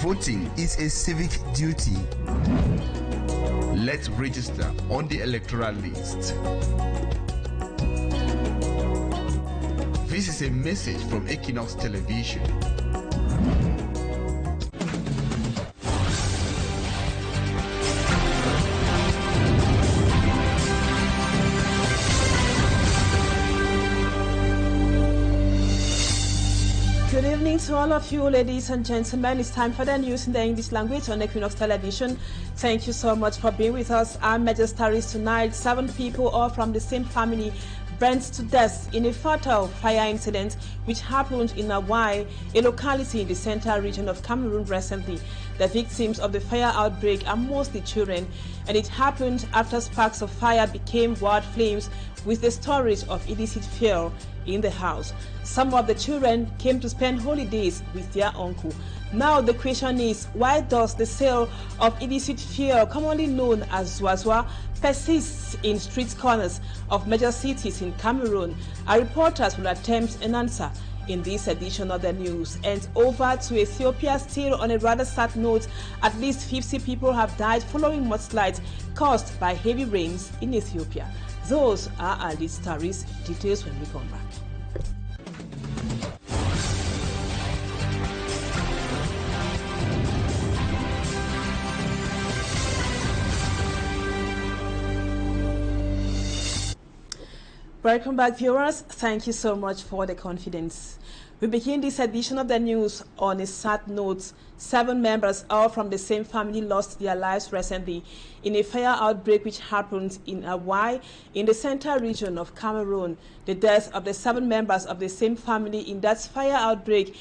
Voting is a civic duty. Let's register on the electoral list. This is a message from Equinoxe Television. Good evening to all of you, ladies and gentlemen. It's time for the news in the English language on Equinoxe Television. Thank you so much for being with us. Our major stories tonight: 7 people, all from the same family, burnt to death in a fatal fire incident which happened in Awai, a locality in the central region of Cameroon recently. The victims of the fire outbreak are mostly children, and it happened after sparks of fire became wild flames with the storage of illicit fuel in the house. Some of the children came to spend holidays with their uncle. Now the question is, why does the sale of illicit fuel, commonly known as jouées, persist in street corners of major cities in Cameroon? Our reporters will attempt an answer in this edition of the news. And over to Ethiopia, still on a rather sad note, at least 50 people have died following mudslides caused by heavy rains in Ethiopia. Those are our lead stories. Details when we come back. Welcome back, viewers. Thank you so much for the confidence. We begin this edition of the news on a sad note. 7 members, all from the same family, lost their lives recently in a fire outbreak which happened in Awai, in the central region of Cameroon. The death of the 7 members of the same family in that fire outbreak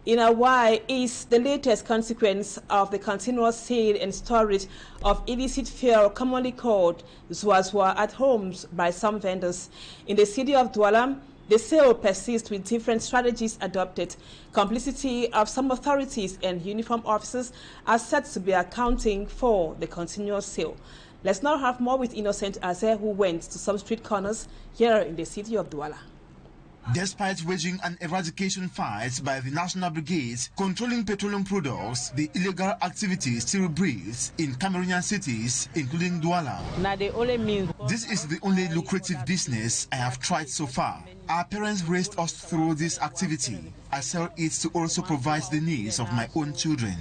in Awai is the latest consequence of the continuous sale and storage of illicit fuel, commonly called jouées, at homes by some vendors. In the city of Douala, the sale persists with different strategies adopted. Complicity of some authorities and uniform officers are said to be accounting for the continuous sale. Let's now have more with Innocent Aze, who went to some street corners here in the city of Douala. Despite waging an eradication fight by the National Brigades controlling petroleum products, the illegal activity still breathes in Cameroonian cities, including Douala. This is the only lucrative business I have tried so far. Our parents raised us through this activity. I sell it to also provide the needs of my own children.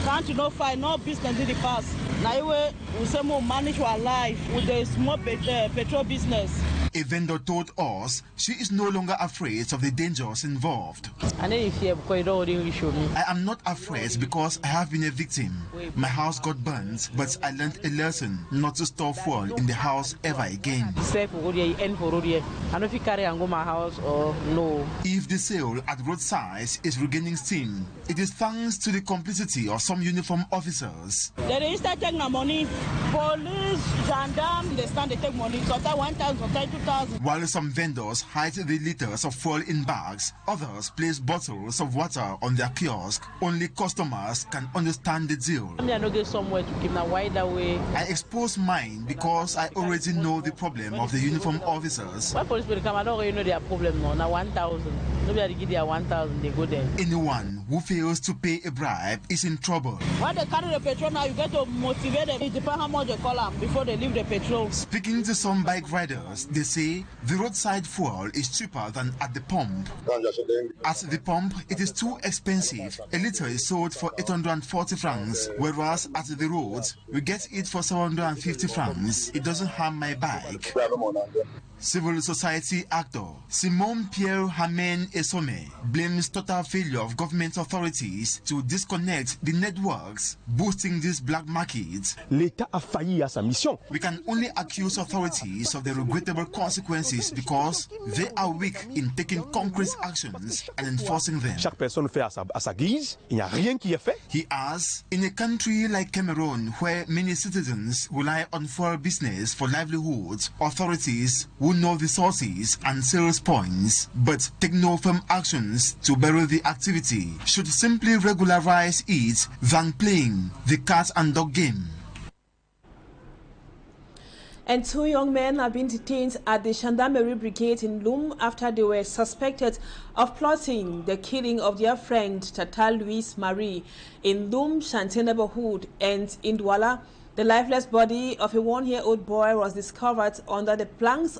Can't you not find no business in the past? Now we say more manage our life with the small petrol business. A vendor told us she is no longer afraid of the dangers involved. I am not afraid because I have been a victim. My house got burnt, but I learned a lesson not to store fuel in the house ever again. If the sale at roadside is regaining steam, it is thanks to the complicity of some uniform officers. They start taking money. Police, gendarmes, they stand, they take money. So 1,000, 2,000. While some vendors hide the liters of fuel in bags, others place bottles of water on their kiosk. Only customers can understand the deal. I expose mine because I already know the problem of the uniform officers. Anyone who fails to pay a bribe is in trouble. When they carry the petrol now, you get to motivate them. It depends how much they call them before they leave the petrol. Speaking to some bike riders, they say the roadside fuel is cheaper than at the pump. At the pump, it is too expensive. A liter is sold for 840 francs, whereas at the road, we get it for 750 francs. It doesn't harm my bike. Civil society actor Simon Pierre Hamen Esome blames total failure of government authorities to disconnect the networks, boosting this black market. L'État a failli à sa mission. We can only accuse authorities of the regrettable consequences because they are weak in taking concrete actions and enforcing them. Chaque personne fait à sa guise. Il n'y a rien qui est fait. He adds, in a country like Cameroon, where many citizens rely on fuel business for livelihood, authorities who know the sources and sales points but take no firm actions to bury the activity should simply regularize it than playing the cat and dog game. And 2 young men have been detained at the Gendarmerie Brigade in Nous after they were suspected of plotting the killing of their friend Tata Louise Marie in Nous Shanti neighborhood. And in Douala, the lifeless body of a 1-year-old boy was discovered under the planks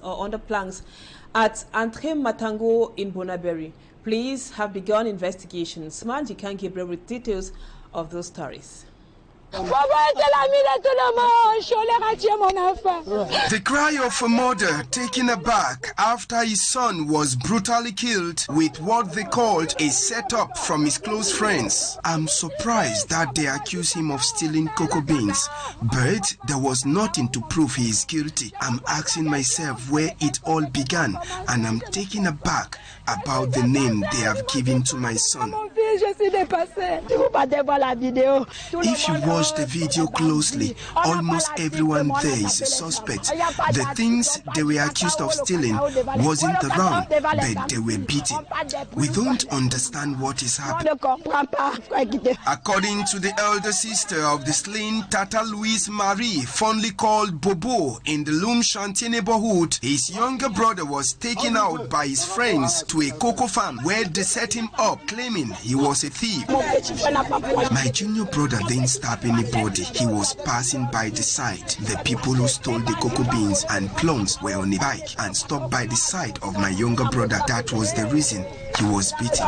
at Entre Matango in Bonaberry. Police have begun investigations. Manji can give with details of those stories. The cry of a mother taken aback after his son was brutally killed with what they called a setup from his close friends. I'm surprised that they accuse him of stealing cocoa beans, but there was nothing to prove he is guilty. I'm asking myself where it all began, and I'm taken aback about the name they have given to my son. If you watch the video closely, almost everyone there is a suspect. The things they were accused of stealing wasn't wrong, but they were beaten. We don't understand what is happening. According to the elder sister of the slain Tata Louise Marie, fondly called Bobo, in the Nous Shanti neighborhood, his younger brother was taken out by his friends to a cocoa farm where they set him up, claiming he was a thief. My junior brother didn't stab anybody. He was passing by the side. The people who stole the cocoa beans and plums were on a bike and stopped by the side of my younger brother. That was the reason he was beaten.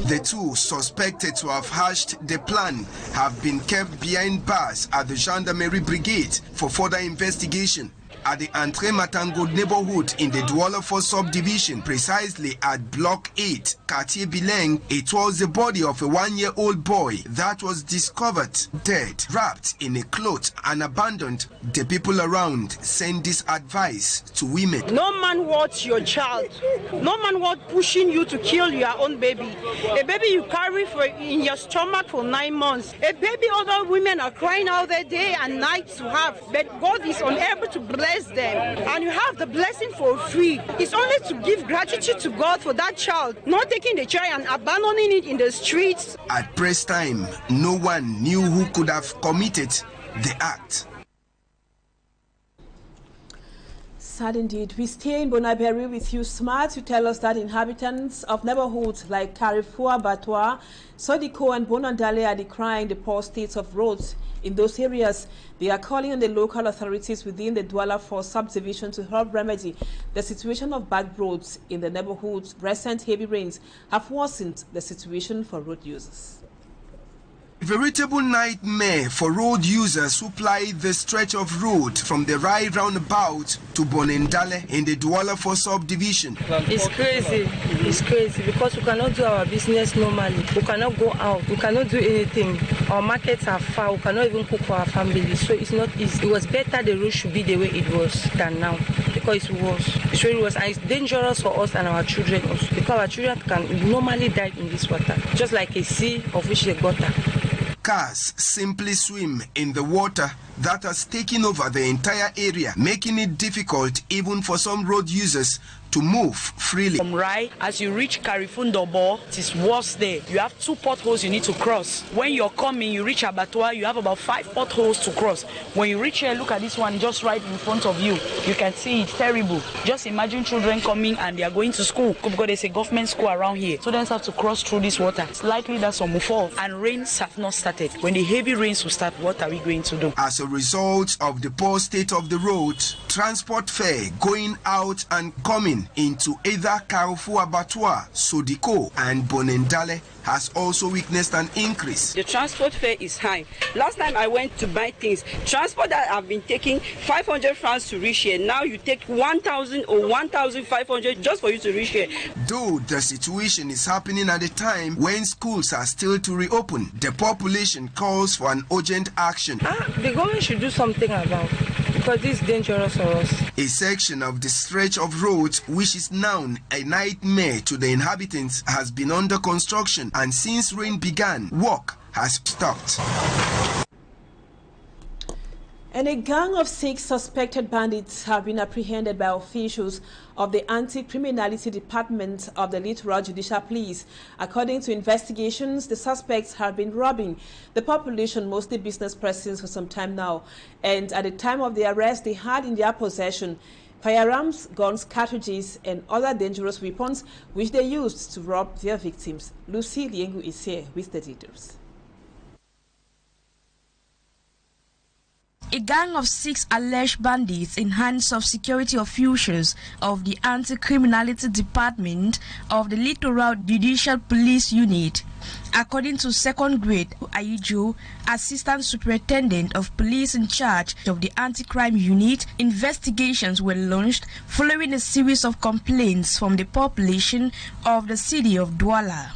The two suspected to have hatched the plan have been kept behind bars at the Gendarmerie Brigade for further investigation. At the Entre Matango neighborhood in the Douala 4 subdivision, precisely at Block 8, Quartier Bileng, it was the body of a 1-year-old boy that was discovered dead, wrapped in a cloth and abandoned. The people around send this advice to women. No man wants your child. No man wants pushing you to kill your own baby. A baby you carry in your stomach for 9 months. A baby other women are crying out there day and night to have. But God is unable to bless them, and you have the blessing for free. It's only to give gratitude to God for that child, not taking the child and abandoning it in the streets. At press time, no one knew who could have committed the act. Sad indeed. We stay in Bonaberry with you, Smart, to tell us that inhabitants of neighborhoods like Carrefour, Batois, Sodiko and Bonandale are decrying the poor state of roads in those areas. They are calling on the local authorities within the Douala 4 subdivision to help remedy the situation of bad roads in the neighborhoods. Recent heavy rains have worsened the situation for road users. A veritable nightmare for road users who ply the stretch of road from the Rai roundabout to Bonendale in the Douala 4 subdivision. It's crazy. It's crazy because we cannot do our business normally. We cannot go out. We cannot do anything. Our markets are far. We cannot even cook for our family. So it's not easy. It was better the road should be the way it was than now, because it's worse. It's really worse, and it's dangerous for us and our children also, because our children can normally die in this water, just like a sea of which they gutter. Cars simply swim in the water that has taken over the entire area, making it difficult even for some road users to move freely. From Rai, as you reach Karifundobo, it is worse there. You have 2 potholes you need to cross. When you're coming, you reach Abattoir, you have about 5 potholes to cross. When you reach here, look at this one just right in front of you. You can see it's terrible. Just imagine children coming and they are going to school because there's a government school around here. Students have to cross through this water. It's likely that some will fall, and rains have not started. When the heavy rains will start, what are we going to do? As a result of the poor state of the road, transport fare going out and coming into either Carrefour, Abattoir, Sodiko and Bonendale has also witnessed an increase. The transport fare is high. Last time I went to buy things, transport that I've been taking 500 francs to reach here. Now you take 1,000 or 1,500 just for you to reach here. Though the situation is happening at a time when schools are still to reopen, the population calls for an urgent action. The government should do something about it, because this is dangerous for us. A section of the stretch of road, which is now a nightmare to the inhabitants, has been under construction, and since rain began, work has stopped. And a gang of 6 suspected bandits have been apprehended by officials of the Anti-Criminality Department of the Littoral Judicial Police. According to investigations, the suspects have been robbing the population, mostly business persons, for some time now. And at the time of the arrest, they had in their possession firearms, guns, cartridges, and other dangerous weapons, which they used to rob their victims. Lucy Liengu is here with the details. A gang of 6 alleged bandits in hands of security officials of the Anti-Criminality Department of the Littoral Judicial Police Unit. According to 2nd grade Ayijo, Assistant Superintendent of Police in charge of the Anti-Crime Unit, investigations were launched following a series of complaints from the population of the city of Douala.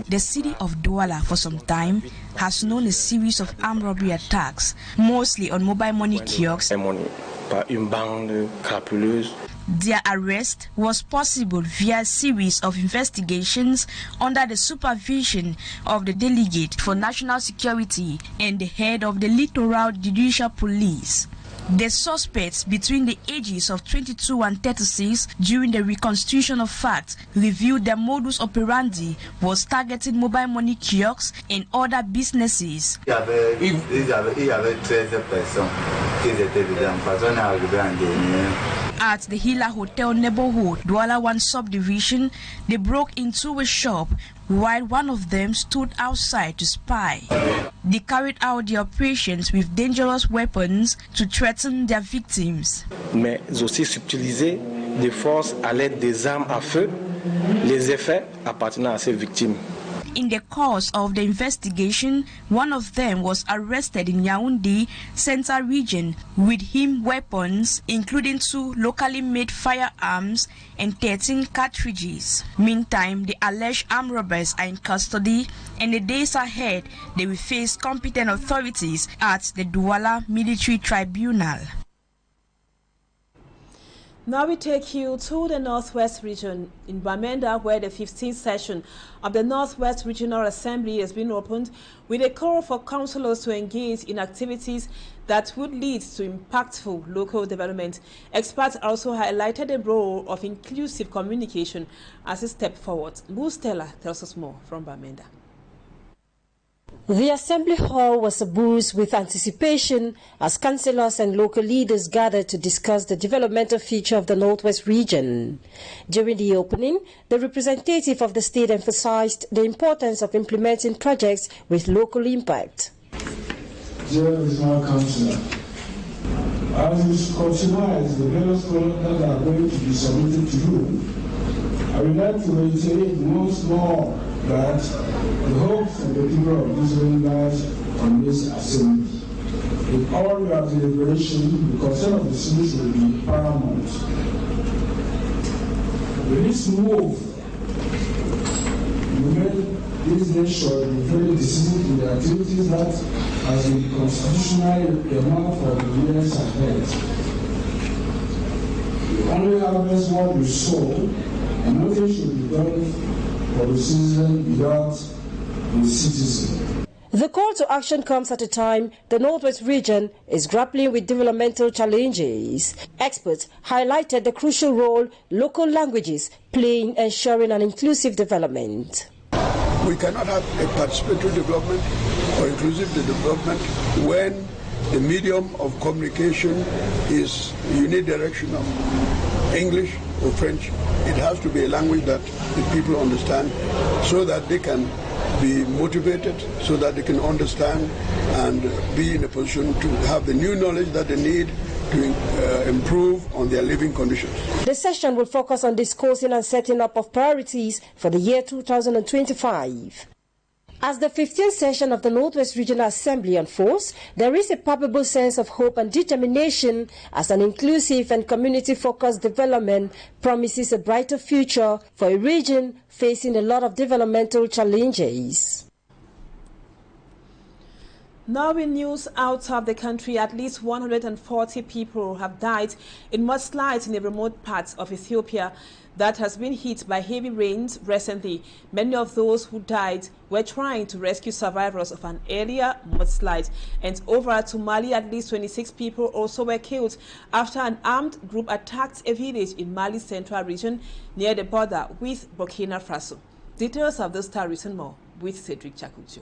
The city of Douala for some time has known a series of armed robbery attacks, mostly on mobile money kiosks. Their arrest was possible via a series of investigations under the supervision of the Delegate for National Security and the head of the Littoral Judicial Police. The suspects between the ages of 22 and 36 during the reconstitution of facts revealed their modus operandi was targeting mobile money kiosks and other businesses. At the Hila Hotel neighborhood, Douala 1 subdivision, they broke into a shop while one of them stood outside to spy. They carried out the operations with dangerous weapons to threaten their victims. Mais aussi s'utiliser des forces à l'aide des armes à feu, les effets appartenant à ces victimes. In the course of the investigation, one of them was arrested in Yaoundé Central Region with him weapons, including 2 locally made firearms and 13 cartridges. Meantime, the alleged armed robbers are in custody, and the days ahead, they will face competent authorities at the Douala Military Tribunal. Now we take you to the Northwest region in Bamenda, where the 15th session of the Northwest Regional Assembly has been opened with a call for councillors to engage in activities that would lead to impactful local development. Experts also highlighted the role of inclusive communication as a step forward. Stella tells us more from Bamenda. The Assembly Hall was abuzz with anticipation as councillors and local leaders gathered to discuss the developmental future of the Northwest region. During the opening, the representative of the state emphasized the importance of implementing projects with local impact. Dear regional councillor, as you scrutinize the various products that are going to be submitted to you, I would like to reiterate once more that the hopes of the people of this lies on this assembly. In all your deliberation, the concern of the citizens will be paramount. With this move, you made this nation be very decisive in the activities that has been constitutionally earmarked for the years ahead. You only harvest what you sow, and nothing should be done for the citizen without the citizen. The call to action comes at a time the Northwest region is grappling with developmental challenges. Experts highlighted the crucial role local languages play in ensuring an inclusive development. We cannot have a participatory development or inclusive development when the medium of communication is unidirectional, English or French. It has to be a language that the people understand so that they can be motivated, so that they can understand and be in a position to have the new knowledge that they need to improve on their living conditions. The session will focus on discussing and setting up of priorities for the year 2025. As the 15th session of the Northwest Regional Assembly unfolds, there is a palpable sense of hope and determination as an inclusive and community-focused development promises a brighter future for a region facing a lot of developmental challenges. Now in news out of the country, at least 140 people have died in mudslides in a remote part of Ethiopia that has been hit by heavy rains recently. Many of those who died were trying to rescue survivors of an earlier mudslide. And over to Mali, at least 26 people also were killed after an armed group attacked a village in Mali's central region near the border with Burkina Faso. Details of this story and more with Cedric Chakucho.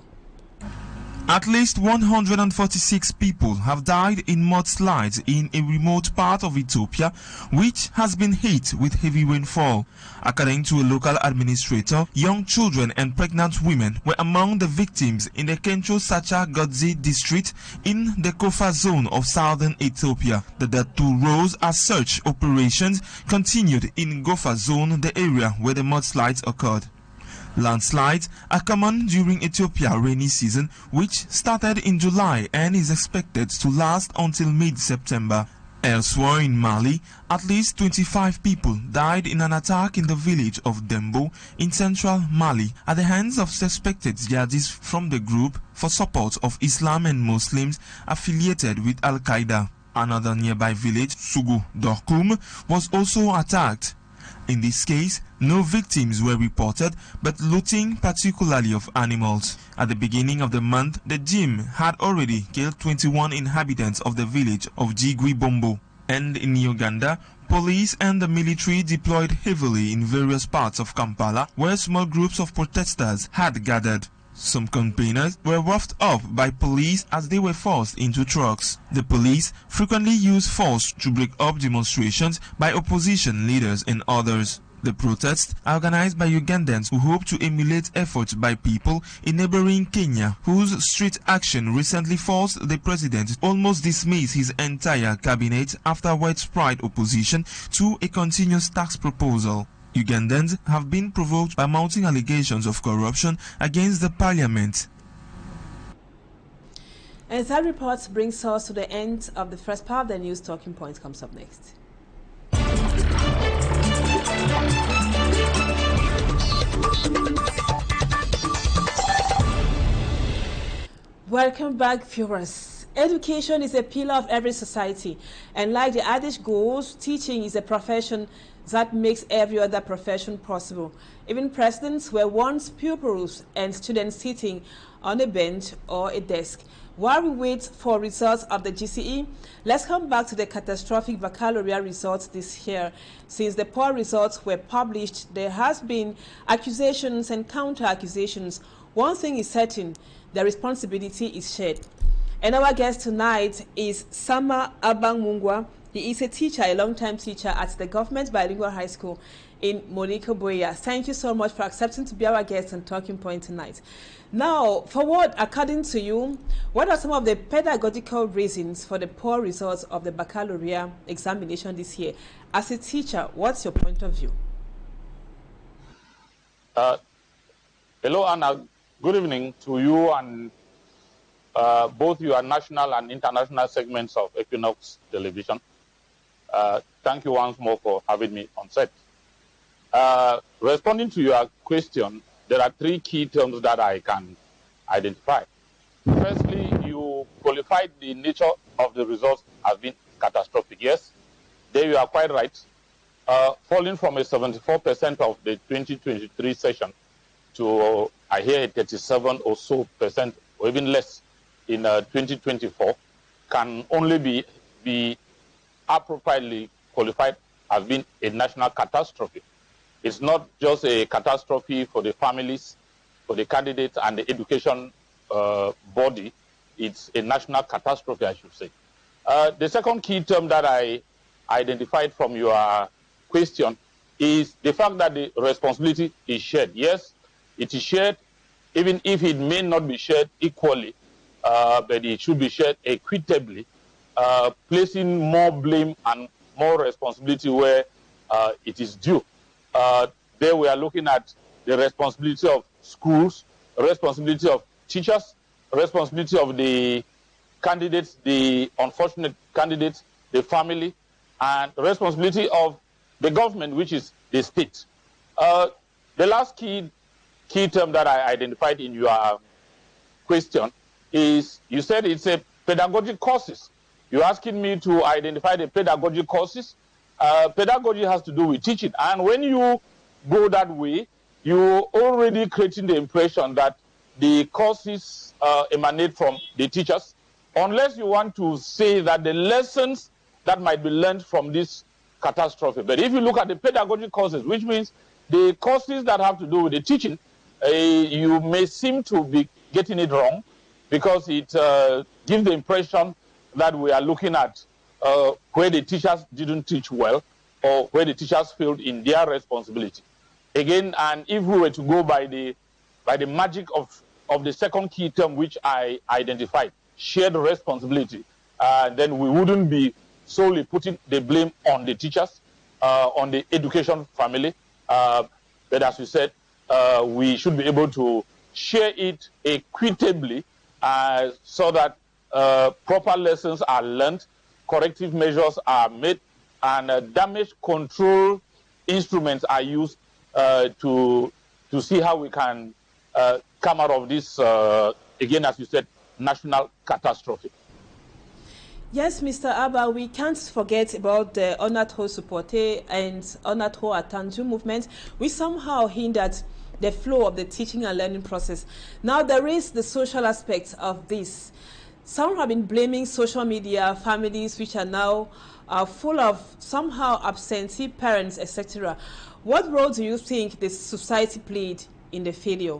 At least 146 people have died in mudslides in a remote part of Ethiopia, which has been hit with heavy rainfall. According to a local administrator, young children and pregnant women were among the victims in the Kencho Sacha Godzi district in the Kofa zone of southern Ethiopia. The dead toll rose as search operations continued in Gofa zone, the area where the mudslides occurred. Landslides are common during Ethiopia rainy season, which started in July and is expected to last until mid-September. Elsewhere in Mali, at least 25 people died in an attack in the village of Dembo in central Mali at the hands of suspected jihadis from the group for support of Islam and Muslims affiliated with Al-Qaeda. Another nearby village, Sugu Dorkum, was also attacked. In this case, no victims were reported, but looting, particularly of animals. At the beginning of the month, the Jim had already killed 21 inhabitants of the village of Jigwi Bombo. And in Uganda, police and the military deployed heavily in various parts of Kampala, where small groups of protesters had gathered. Some campaigners were roughed up by police as they were forced into trucks. The police frequently use force to break up demonstrations by opposition leaders and others. The protests are organized by Ugandans who hope to emulate efforts by people in neighboring Kenya, whose street action recently forced the president to almost dismiss his entire cabinet after widespread opposition to a continuous tax proposal. Ugandans have been provoked by mounting allegations of corruption against the parliament. And that report brings us to the end of the first part of the news. Talking Point comes up next. Welcome back, viewers. Education is a pillar of every society, and like the adage goes, teaching is a profession that makes every other profession possible. Even presidents were once pupils and students sitting on a bench or a desk. While we wait for results of the GCE, let's come back to the catastrophic baccalaureate results this year. Since the poor results were published, there has been accusations and counter-accusations. One thing is certain, the responsibility is shared. And our guest tonight is Sama Abangmungwa. He is a teacher, a long-time teacher at the Government Bilingual High School in Monica Boya. Thank you so much for accepting to be our guest and Talking Point tonight. Now, for what, according to you, what are some of the pedagogical reasons for the poor results of the baccalaureate examination this year? As a teacher, what's your point of view? Hello, Anna. Good evening to you and both your national and international segments of Equinoxe television. Thank you once more for having me on set. Responding to your question, there are three key terms that I can identify. Firstly, you qualified the nature of the results as being catastrophic. Yes, there you are quite right. Falling from a 74% of the 2023 session to, I hear, 37 or so percent, or even less in 2024, can only be appropriately qualified as being a national catastrophe. It's not just a catastrophe for the families, for the candidates and the education body. It's a national catastrophe, I should say. The second key term that I identified from your question is the fact that the responsibility is shared. Yes, it is shared, even if it may not be shared equally, but it should be shared equitably, placing more blame and more responsibility where it is due. There we are looking at the responsibility of schools, responsibility of teachers, responsibility of the candidates, the unfortunate candidates, the family, and responsibility of the government, which is the state. The last key term that I identified in your question is, you said it's a pedagogic courses. You're asking me to identify the pedagogic courses. Pedagogy has to do with teaching. And when you go that way, you're already creating the impression that the courses emanate from the teachers, unless you want to say that the lessons that might be learned from this catastrophe. But if you look at the pedagogic courses, which means the courses that have to do with the teaching, you may seem to be getting it wrong, because it gives the impression that we are looking at where the teachers didn't teach well, or where the teachers failed in their responsibility. Again, and if we were to go by the magic of the second key term which I identified, shared responsibility, then we wouldn't be solely putting the blame on the teachers, on the education family. But as you said, we should be able to share it equitably so that proper lessons are learned, corrective measures are made, and damage control instruments are used to see how we can come out of this, again, as you said, national catastrophe. Yes, Mr. Abba, we can't forget about the Onato Supporte and Onato Atanju movement, which somehow hindered the flow of the teaching and learning process. Now, there is the social aspect of this. Some have been blaming social media, families which are now full of somehow absentee parents, etc. What role do you think the society played in the failure?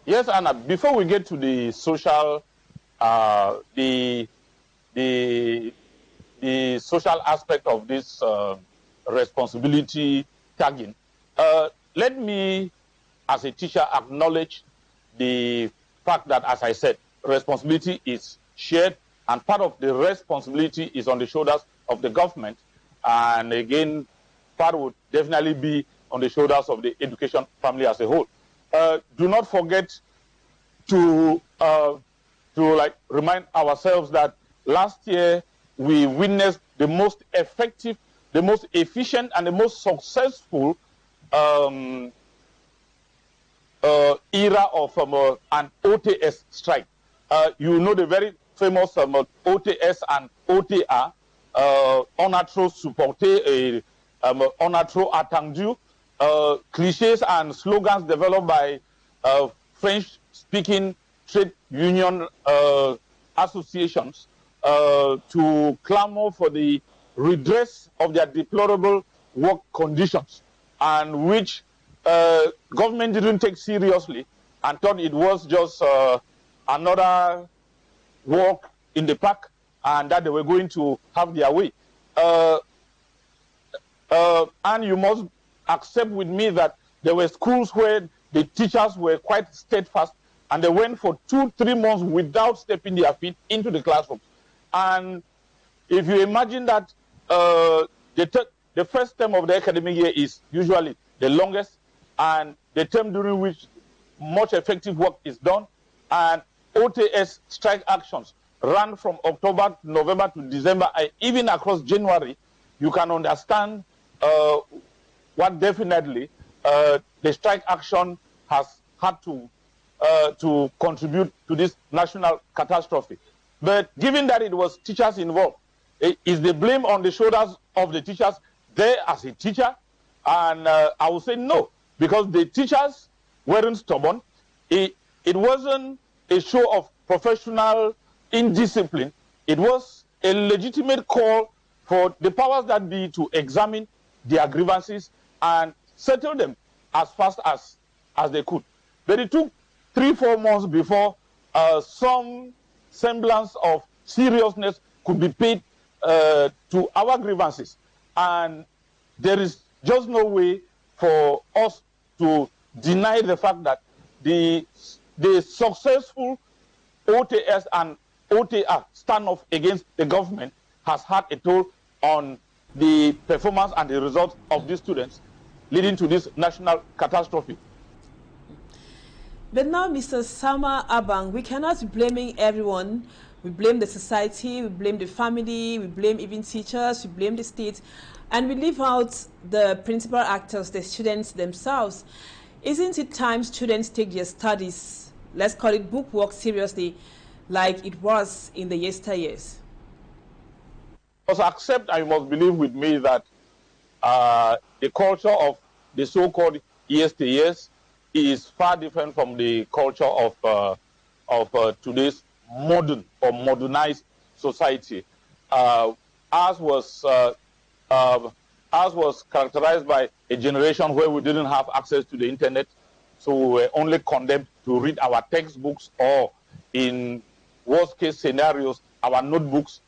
Yes, Anna, before we get to the social, the social aspect of this responsibility tagging, let me, as a teacher, acknowledge the fact that, as I said, responsibility is shared, and part of the responsibility is on the shoulders of the government. And again, part would definitely be on the shoulders of the education family as a whole. Do not forget to remind ourselves that last year we witnessed the most effective, the most efficient, and the most successful era of an OTS strike. You know the very famous OTS and OTA, Onatro Supporte, Onatro Attendu, cliches and slogans developed by French-speaking trade union associations to clamor for the redress of their deplorable work conditions, and which government didn't take seriously and thought it was just another walk in the park, and that they were going to have their way. And you must accept with me that there were schools where the teachers were quite steadfast, and they went for 2-3 months without stepping their feet into the classroom. And if you imagine that the first term of the academic year is usually the longest, and the term during which much effective work is done, and OTS strike actions ran from October to November to December, and even across January, you can understand what definitely the strike action has had to contribute to this national catastrophe. But given that it was teachers involved, is the blame on the shoulders of the teachers there as a teacher? And I would say no, because the teachers weren't stubborn. It wasn't a show of professional indiscipline. It was a legitimate call for the powers that be to examine their grievances and settle them as fast as they could. But it took 3-4 months before some semblance of seriousness could be paid to our grievances. And there is just no way for us to deny the fact that the successful OTS and OTA standoff against the government has had a toll on the performance and the results of these students, leading to this national catastrophe. But now, Mr. Sama Abang, we cannot be blaming everyone. We blame the society, we blame the family, we blame even teachers, we blame the state, and we leave out the principal actors, the students themselves. Isn't it time students take their studies, let's call it bookwork, seriously, like it was in the yesteryears? You must accept and you must believe with me that the culture of the so-called yesteryears is far different from the culture of today's modern or modernized society. Ours was characterized by a generation where we didn't have access to the internet, so we were only condemned to read our textbooks or, in worst case scenarios, our notebooks.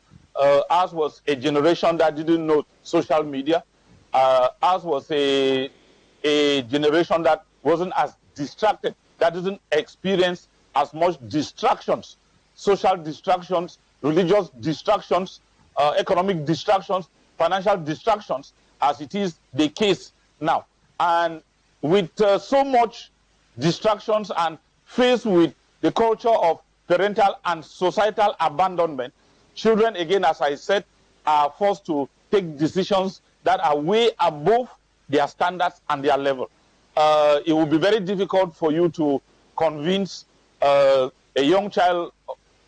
Ours was a generation that didn't know social media. Ours was a generation that wasn't as distracted, that didn't experience as much distractions, social distractions, religious distractions, economic distractions, financial distractions, as it is the case now. And with so much distractions and faced with the culture of parental and societal abandonment, children, again, as I said, are forced to take decisions that are way above their standards and their level. It will be very difficult for you to convince a young child,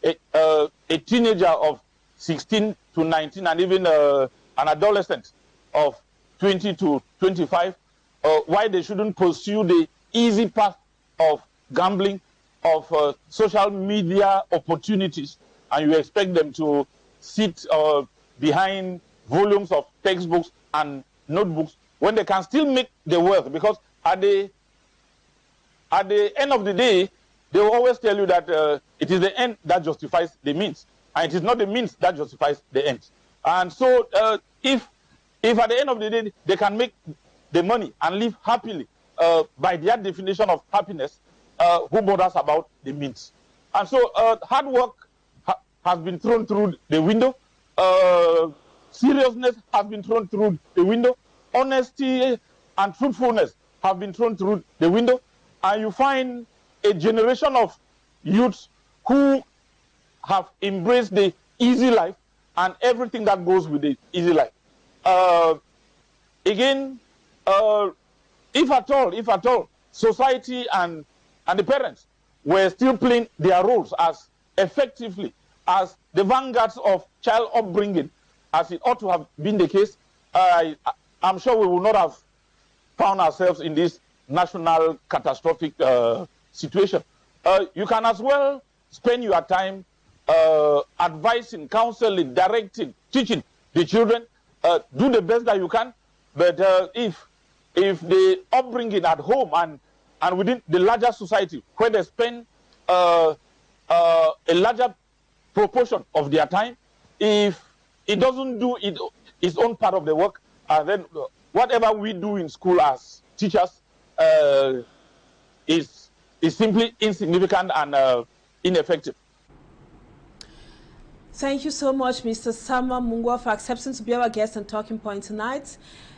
a teenager of 16 to 19, and even an adolescent of 20 to 25, why they shouldn't pursue the easy path of gambling, of social media opportunities, and you expect them to sit behind volumes of textbooks and notebooks when they can still make the wealth. Because at the end of the day, they will always tell you that it is the end that justifies the means, and it is not the means that justifies the end. And so if at the end of the day they can make the money and live happily by their definition of happiness, who bothers about the means? And so hard work has been thrown through the window. Seriousness has been thrown through the window. Honesty and truthfulness have been thrown through the window. And you find a generation of youths who have embraced the easy life and everything that goes with the easy life. Again, if at all, society and the parents were still playing their roles as effectively as the vanguards of child upbringing, as it ought to have been the case, I'm sure we would not have found ourselves in this national catastrophic situation. You can as well spend your time advising, counseling, directing, teaching the children. Do the best that you can, but if the upbringing at home and within the larger society, where they spend a larger proportion of their time, if it doesn't do its own part of the work, then whatever we do in school as teachers is simply insignificant and ineffective. Thank you so much, Mr. Sama Mungwa, for accepting to be our guest and talking point tonight.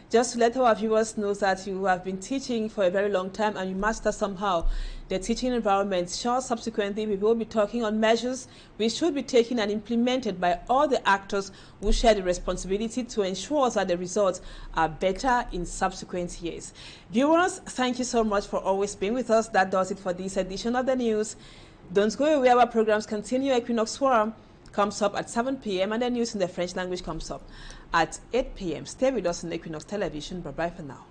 Just to let our viewers know that you have been teaching for a very long time and you master somehow the teaching environment. Sure, subsequently, we will be talking on measures which should be taken and implemented by all the actors who share the responsibility to ensure that the results are better in subsequent years. Viewers, thank you so much for always being with us. That does it for this edition of the news. Don't go away, our programs continue. Equinoxe Forum comes up at 7 p.m. and the news in the French language comes up at 8 p.m. Stay with us on Equinoxe Television. Bye-bye for now.